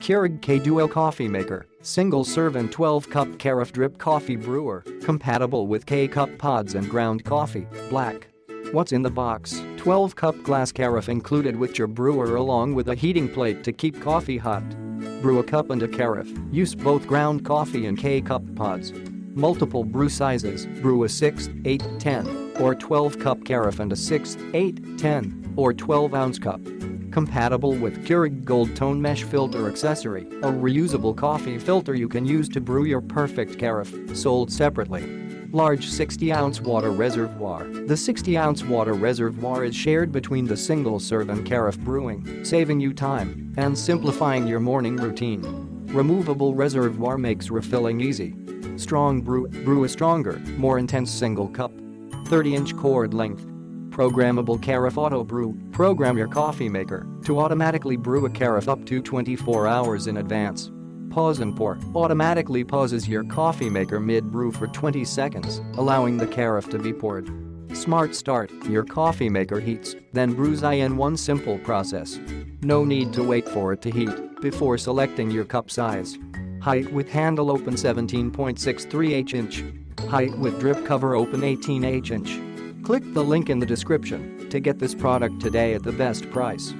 Keurig K-Duo Coffee Maker, single serve and 12-cup Carafe drip coffee brewer, compatible with K-cup pods and ground coffee, black. What's in the box? 12-cup glass carafe included with your brewer along with a heating plate to keep coffee hot. Brew a cup and a carafe, use both ground coffee and K-cup pods. Multiple brew sizes, brew a 6, 8, 10, or 12-cup carafe and a 6, 8, 10, or 12-ounce cup. Compatible with Keurig Gold Tone Mesh Filter Accessory, a reusable coffee filter you can use to brew your perfect carafe, sold separately. Large 60-ounce water reservoir. The 60-ounce water reservoir is shared between the single-serve and carafe brewing, saving you time and simplifying your morning routine. Removable reservoir makes refilling easy. Strong brew. Brew a stronger, more intense single cup. 30-inch cord length. Programmable Carafe Auto Brew. Program your coffee maker to automatically brew a carafe up to 24 hours in advance. Pause and pour. Automatically pauses your coffee maker mid-brew for 20 seconds, allowing the carafe to be poured. Smart Start. Your coffee maker heats, then brews in one simple process. No need to wait for it to heat before selecting your cup size. Height with handle open 17.63 inch. Height with drip cover open 18 inch. Click the link in the description to get this product today at the best price.